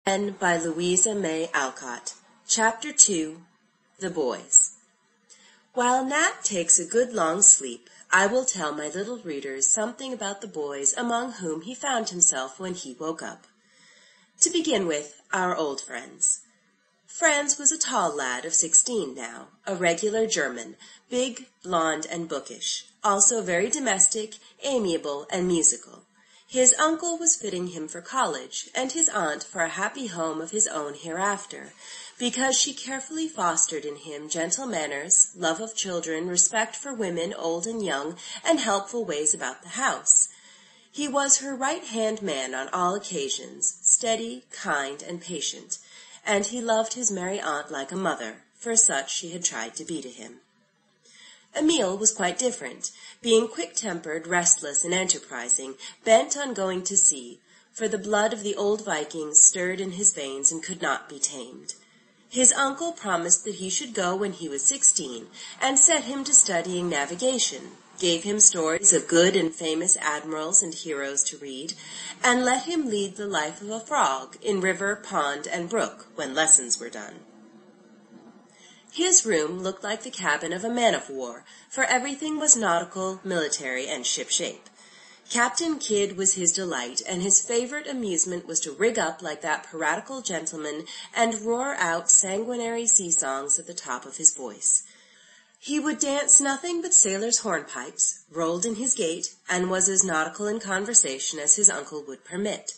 By Louisa May Alcott. Chapter 2. The Boys. While Nat takes a good long sleep, I will tell my little readers something about the boys among whom he found himself when he woke up. To begin with, our old friends. Franz was a tall lad of 16 now, a regular German, big, blond, and bookish, also very domestic, amiable, and musical. His uncle was fitting him for college, and his aunt for a happy home of his own hereafter, because she carefully fostered in him gentle manners, love of children, respect for women old and young, and helpful ways about the house. He was her right-hand man on all occasions, steady, kind, and patient, and he loved his merry aunt like a mother, for such she had tried to be to him. Emile was quite different, being quick-tempered, restless, and enterprising, bent on going to sea, for the blood of the old Vikings stirred in his veins and could not be tamed. His uncle promised that he should go when he was 16, and set him to studying navigation, gave him stories of good and famous admirals and heroes to read, and let him lead the life of a frog in river, pond, and brook when lessons were done. His room looked like the cabin of a man-of-war, for everything was nautical, military, and ship-shape. Captain Kidd was his delight, and his favorite amusement was to rig up like that piratical gentleman and roar out sanguinary sea-songs at the top of his voice. He would dance nothing but sailors' hornpipes, rolled in his gait, and was as nautical in conversation as his uncle would permit.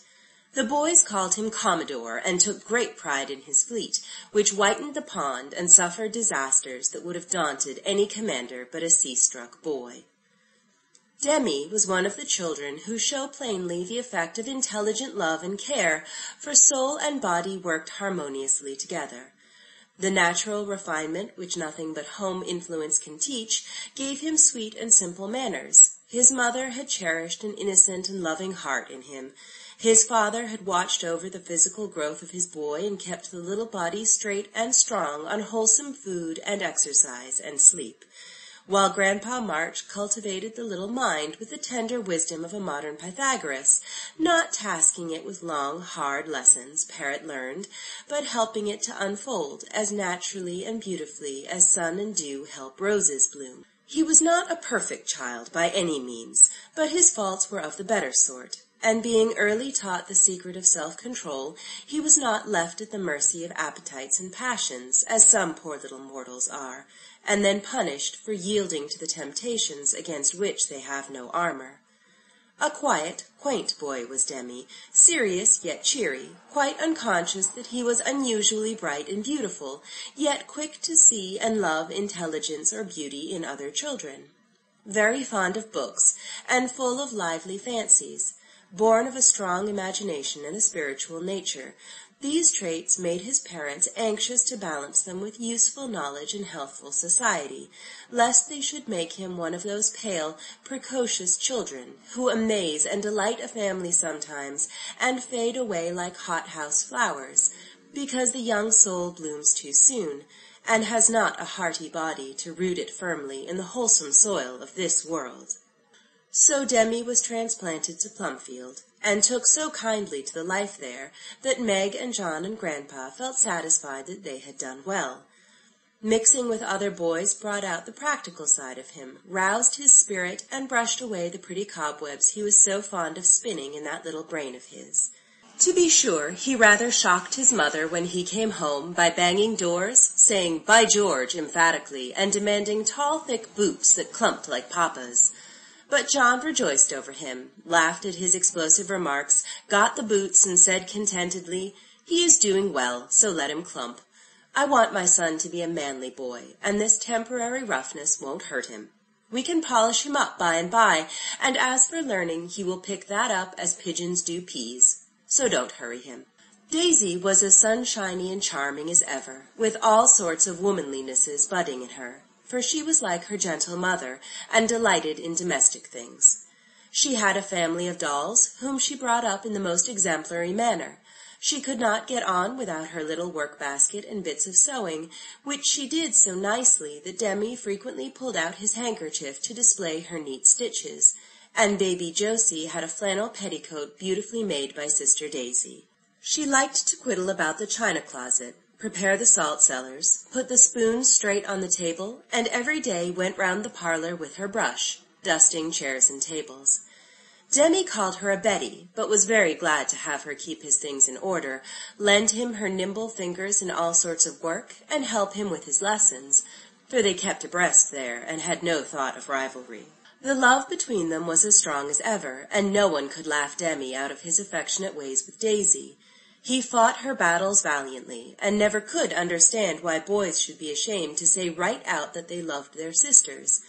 The boys called him Commodore, and took great pride in his fleet, which whitened the pond and suffered disasters that would have daunted any commander but a sea-struck boy. Demi was one of the children who show plainly the effect of intelligent love and care, for soul and body worked harmoniously together. The natural refinement which nothing but home influence can teach gave him sweet and simple manners. His mother had cherished an innocent and loving heart in him. His father had watched over the physical growth of his boy and kept the little body straight and strong on wholesome food and exercise and sleep, while Grandpa March cultivated the little mind with the tender wisdom of a modern Pythagoras, not tasking it with long, hard lessons, parrot learned, but helping it to unfold as naturally and beautifully as sun and dew help roses bloom. He was not a perfect child by any means, but his faults were of the better sort, and being early taught the secret of self-control, he was not left at the mercy of appetites and passions, as some poor little mortals are, and then punished for yielding to the temptations against which they have no armor. A quiet, quaint boy was Demi, serious yet cheery, quite unconscious that he was unusually bright and beautiful, yet quick to see and love intelligence or beauty in other children. Very fond of books, and full of lively fancies, born of a strong imagination and a spiritual nature. These traits made his parents anxious to balance them with useful knowledge and healthful society, lest they should make him one of those pale, precocious children who amaze and delight a family sometimes and fade away like hothouse flowers, because the young soul blooms too soon, and has not a hearty body to root it firmly in the wholesome soil of this world. So Demi was transplanted to Plumfield, and took so kindly to the life there that Meg and John and Grandpa felt satisfied that they had done well. Mixing with other boys brought out the practical side of him, roused his spirit, and brushed away the pretty cobwebs he was so fond of spinning in that little brain of his. To be sure, he rather shocked his mother when he came home by banging doors, saying "By George" emphatically, and demanding tall, thick boots that clumped like papa's. But John rejoiced over him, laughed at his explosive remarks, got the boots, and said contentedly, "He is doing well, so let him clump. I want my son to be a manly boy, and this temporary roughness won't hurt him. We can polish him up by and by, and as for learning, he will pick that up as pigeons do peas. So don't hurry him." Daisy was as sunshiny and charming as ever, with all sorts of womanlinesses budding in her, for she was like her gentle mother, and delighted in domestic things. She had a family of dolls, whom she brought up in the most exemplary manner. She could not get on without her little work-basket and bits of sewing, which she did so nicely that Demi frequently pulled out his handkerchief to display her neat stitches, and baby Josie had a flannel petticoat beautifully made by Sister Daisy. She liked to quiddle about the china closet, prepare the salt cellars, put the spoons straight on the table, and every day went round the parlor with her brush, dusting chairs and tables. Demi called her a Betty, but was very glad to have her keep his things in order, lend him her nimble fingers in all sorts of work, and help him with his lessons, for they kept abreast there, and had no thought of rivalry. The love between them was as strong as ever, and no one could laugh Demi out of his affectionate ways with Daisy. He fought her battles valiantly, and never could understand why boys should be ashamed to say right out that they loved their sisters.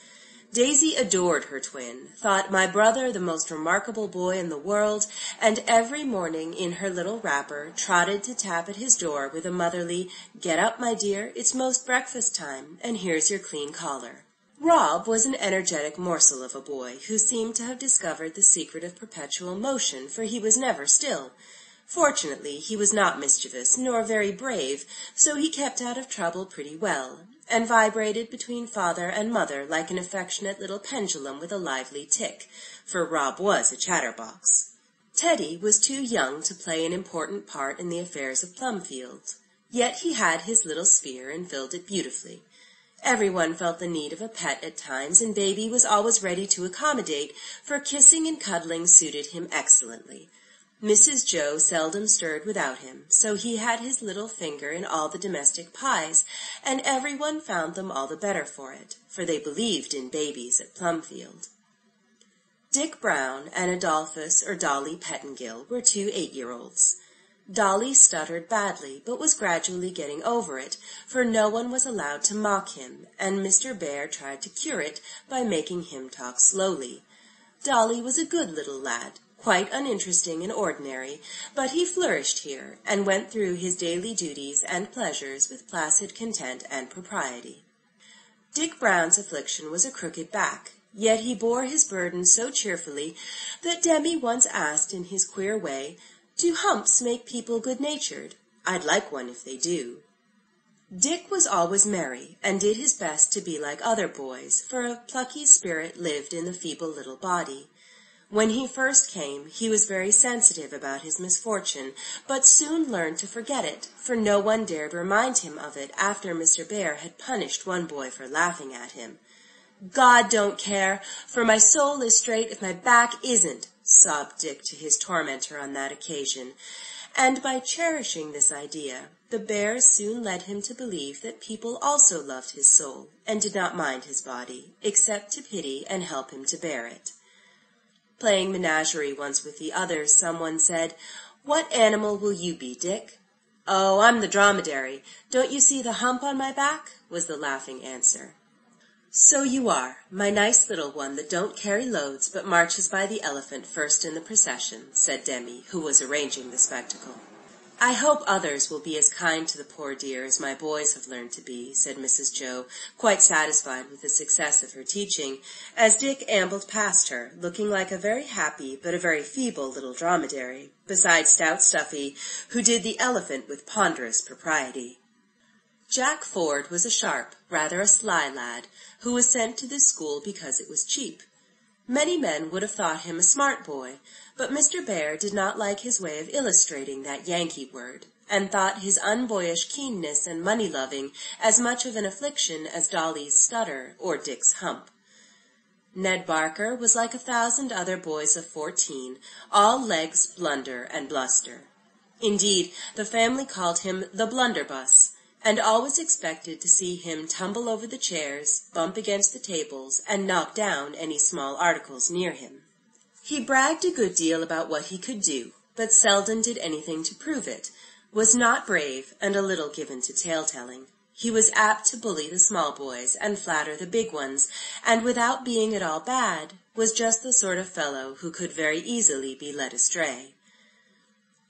Daisy adored her twin, thought my brother the most remarkable boy in the world, and every morning in her little wrapper trotted to tap at his door with a motherly, "Get up, my dear, it's most breakfast time, and here's your clean collar." Rob was an energetic morsel of a boy, who seemed to have discovered the secret of perpetual motion, for he was never still. Fortunately, he was not mischievous, nor very brave, so he kept out of trouble pretty well, and vibrated between father and mother like an affectionate little pendulum with a lively tick, for Rob was a chatterbox. Teddy was too young to play an important part in the affairs of Plumfield, yet he had his little sphere and filled it beautifully. Everyone felt the need of a pet at times, and Baby was always ready to accommodate, for kissing and cuddling suited him excellently. Mrs. Joe seldom stirred without him, so he had his little finger in all the domestic pies, and everyone found them all the better for it, for they believed in babies at Plumfield. Dick Brown and Adolphus or Dolly Pettingill were 2 8-year-olds. Dolly stuttered badly, but was gradually getting over it, for no one was allowed to mock him, and Mr. Bear tried to cure it by making him talk slowly. Dolly was a good little lad, quite uninteresting and ordinary, but he flourished here, and went through his daily duties and pleasures with placid content and propriety. Dick Brown's affliction was a crooked back, yet he bore his burden so cheerfully that Demi once asked in his queer way, "Do humps make people good-natured? I'd like one if they do." Dick was always merry, and did his best to be like other boys, for a plucky spirit lived in the feeble little body. When he first came, he was very sensitive about his misfortune, but soon learned to forget it, for no one dared remind him of it after Mr. Bear had punished one boy for laughing at him. "God don't care, for my soul is straight if my back isn't," sobbed Dick to his tormentor on that occasion, and by cherishing this idea, the Bear soon led him to believe that people also loved his soul, and did not mind his body, except to pity and help him to bear it. Playing menagerie once with the others, someone said, "What animal will you be, Dick?" "Oh, I'm the dromedary. Don't you see the hump on my back?" was the laughing answer. "So you are, my nice little one that don't carry loads, but marches by the elephant first in the procession," said Demi, who was arranging the spectacle. "I hope others will be as kind to the poor dear as my boys have learned to be," said Mrs. Joe, quite satisfied with the success of her teaching, as Dick ambled past her, looking like a very happy but a very feeble little dromedary, beside stout Stuffy, who did the elephant with ponderous propriety. Jack Ford was a sharp, rather a sly lad, who was sent to this school because it was cheap. Many men would have thought him a smart boy, but Mr. Bear did not like his way of illustrating that Yankee word, and thought his unboyish keenness and money-loving as much of an affliction as Dolly's stutter or Dick's hump. Ned Barker was like 1,000 other boys of 14, all legs, blunder, and bluster. Indeed, the family called him the blunderbuss, and always expected to see him tumble over the chairs, bump against the tables, and knock down any small articles near him. He bragged a good deal about what he could do, but seldom did anything to prove it, was not brave, and a little given to tale-telling. He was apt to bully the small boys and flatter the big ones, and without being at all bad, was just the sort of fellow who could very easily be led astray.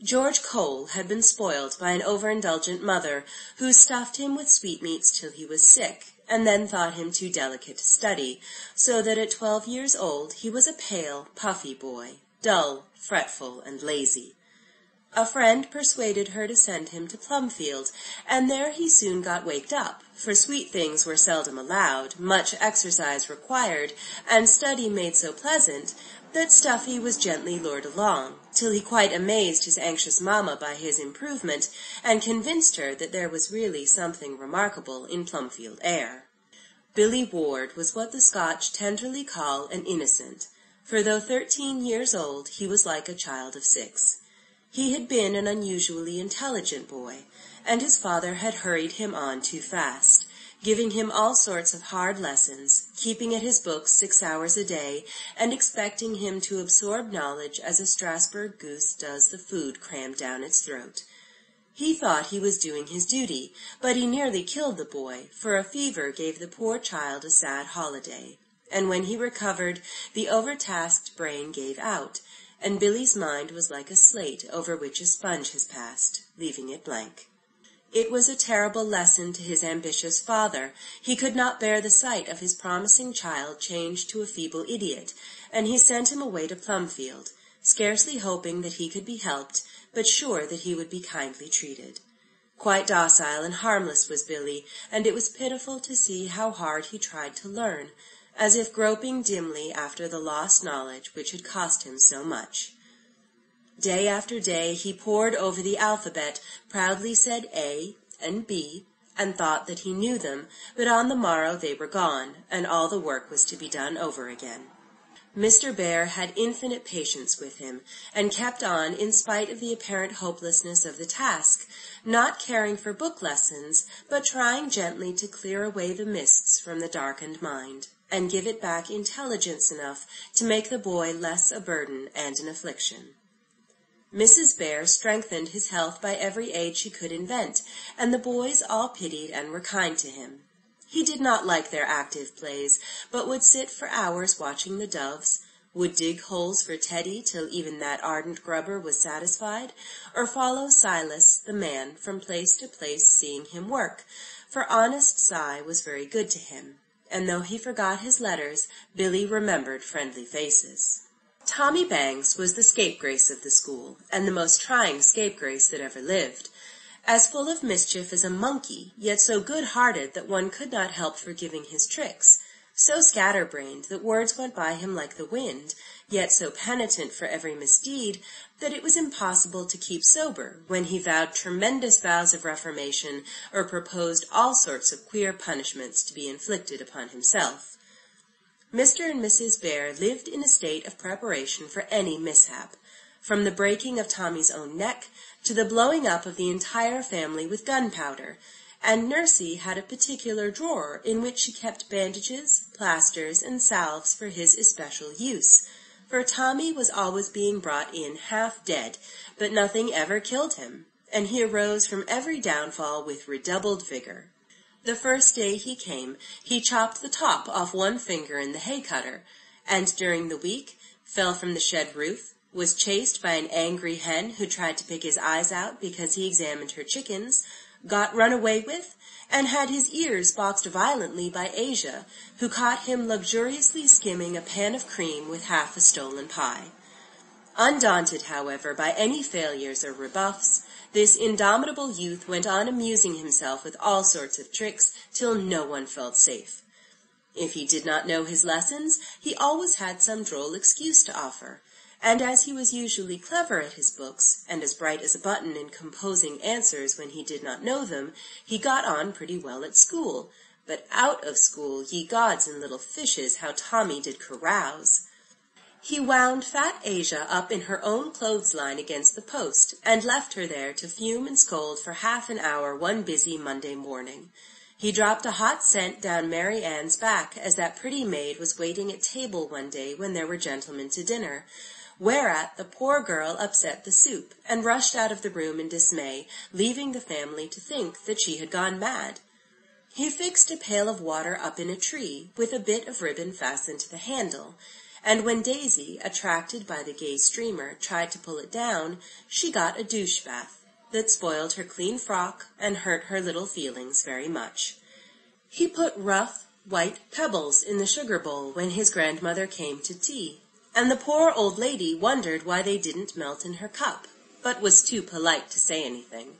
George Cole had been spoiled by an overindulgent mother, who stuffed him with sweetmeats till he was sick, and then thought him too delicate to study, so that at 12 years old he was a pale, puffy boy, dull, fretful, and lazy. A friend persuaded her to send him to Plumfield, and there he soon got waked up, for sweet things were seldom allowed, much exercise required, and study made so pleasant, that Stuffy was gently lured along, till he quite amazed his anxious mamma by his improvement, and convinced her that there was really something remarkable in Plumfield air. Billy Ward was what the Scotch tenderly call an innocent, for though 13 years old, he was like a child of 6. He had been an unusually intelligent boy, and his father had hurried him on too fast, giving him all sorts of hard lessons, keeping at his books 6 hours a day, and expecting him to absorb knowledge as a Strasbourg goose does the food crammed down its throat. He thought he was doing his duty, but he nearly killed the boy, for a fever gave the poor child a sad holiday, and when he recovered, the overtasked brain gave out, and Billy's mind was like a slate over which a sponge has passed, leaving it blank. It was a terrible lesson to his ambitious father. He could not bear the sight of his promising child changed to a feeble idiot, and he sent him away to Plumfield, scarcely hoping that he could be helped, but sure that he would be kindly treated. Quite docile and harmless was Billy, and it was pitiful to see how hard he tried to learn, as if groping dimly after the lost knowledge which had cost him so much. Day after day he pored over the alphabet, proudly said A and B, and thought that he knew them, but on the morrow they were gone, and all the work was to be done over again. Mr. Bear had infinite patience with him, and kept on in spite of the apparent hopelessness of the task, not caring for book lessons, but trying gently to clear away the mists from the darkened mind, and give it back intelligence enough to make the boy less a burden and an affliction. Mrs. Bear strengthened his health by every aid she could invent, and the boys all pitied and were kind to him. He did not like their active plays, but would sit for hours watching the doves, would dig holes for Teddy till even that ardent grubber was satisfied, or follow Silas, the man, from place to place seeing him work, for honest Si was very good to him, and though he forgot his letters, Billy remembered friendly faces. Tommy Bangs was the scapegrace of the school, and the most trying scapegrace that ever lived. As full of mischief as a monkey, yet so good-hearted that one could not help forgiving his tricks, so scatter-brained that words went by him like the wind, yet so penitent for every misdeed that it was impossible to keep sober when he vowed tremendous vows of reformation or proposed all sorts of queer punishments to be inflicted upon himself. Mr. and Mrs. Bear lived in a state of preparation for any mishap, from the breaking of Tommy's own neck to the blowing up of the entire family with gunpowder, and Nursey had a particular drawer in which she kept bandages, plasters, and salves for his especial use, for Tommy was always being brought in half dead, but nothing ever killed him, and he arose from every downfall with redoubled vigor. The first day he came, he chopped the top off one finger in the hay-cutter, and during the week fell from the shed roof, was chased by an angry hen who tried to pick his eyes out because he examined her chickens, got run away with, and had his ears boxed violently by Asia, who caught him luxuriously skimming a pan of cream with half a stolen pie. Undaunted, however, by any failures or rebuffs, this indomitable youth went on amusing himself with all sorts of tricks till no one felt safe. If he did not know his lessons, he always had some droll excuse to offer, and as he was usually clever at his books, and as bright as a button in composing answers when he did not know them, he got on pretty well at school. But out of school, ye gods and little fishes, how Tommy did carouse! He wound fat Asia up in her own clothesline against the post, and left her there to fume and scold for half an hour one busy Monday morning. He dropped a hot cent down Mary Ann's back as that pretty maid was waiting at table one day when there were gentlemen to dinner, whereat the poor girl upset the soup, and rushed out of the room in dismay, leaving the family to think that she had gone mad. He fixed a pail of water up in a tree, with a bit of ribbon fastened to the handle, and when Daisy, attracted by the gay streamer, tried to pull it down, she got a douche bath that spoiled her clean frock and hurt her little feelings very much. He put rough, white pebbles in the sugar bowl when his grandmother came to tea, and the poor old lady wondered why they didn't melt in her cup. but was too polite to say anything.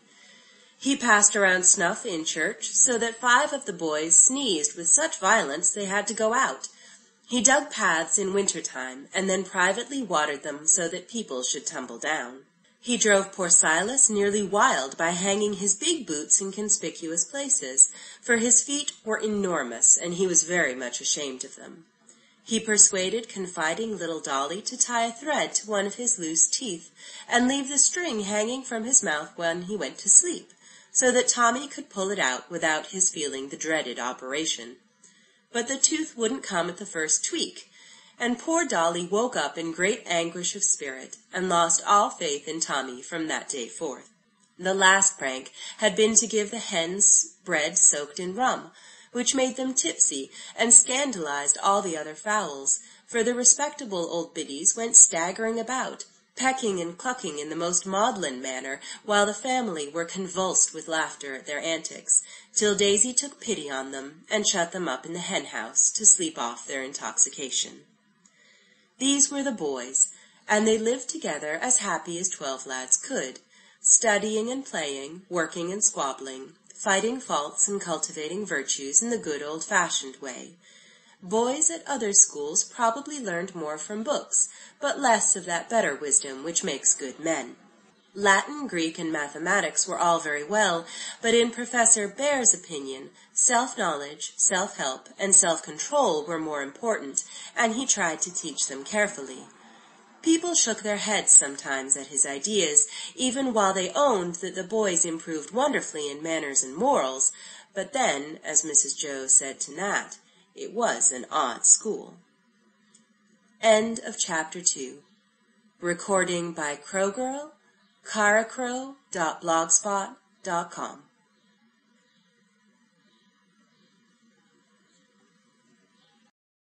He passed around snuff in church, so that 5 of the boys sneezed with such violence they had to go out. He dug paths in winter-time, and then privately watered them so that people should tumble down. He drove poor Silas nearly wild by hanging his big boots in conspicuous places, for his feet were enormous, and he was very much ashamed of them. He persuaded confiding little Dolly to tie a thread to one of his loose teeth, and leave the string hanging from his mouth when he went to sleep, so that Tommy could pull it out without his feeling the dreaded operation. But the tooth wouldn't come at the first tweak, and poor Dolly woke up in great anguish of spirit, and lost all faith in Tommy from that day forth. The last prank had been to give the hens bread soaked in rum, which made them tipsy, and scandalized all the other fowls, for the respectable old biddies went staggering about, pecking and clucking in the most maudlin manner, while the family were convulsed with laughter at their antics, till Daisy took pity on them, and shut them up in the hen-house to sleep off their intoxication. These were the boys, and they lived together as happy as 12 lads could, studying and playing, working and squabbling, fighting faults and cultivating virtues in the good old-fashioned way. Boys at other schools probably learned more from books, but less of that better wisdom which makes good men. Latin, Greek, and mathematics were all very well, but in Professor Bare's opinion, self-knowledge, self-help, and self-control were more important, and he tried to teach them carefully. People shook their heads sometimes at his ideas, even while they owned that the boys improved wonderfully in manners and morals, but then, as Mrs. Joe said to Nat, it was an odd school. End of Chapter 2. Recording by Crowgirl, caracrow.blogspot.com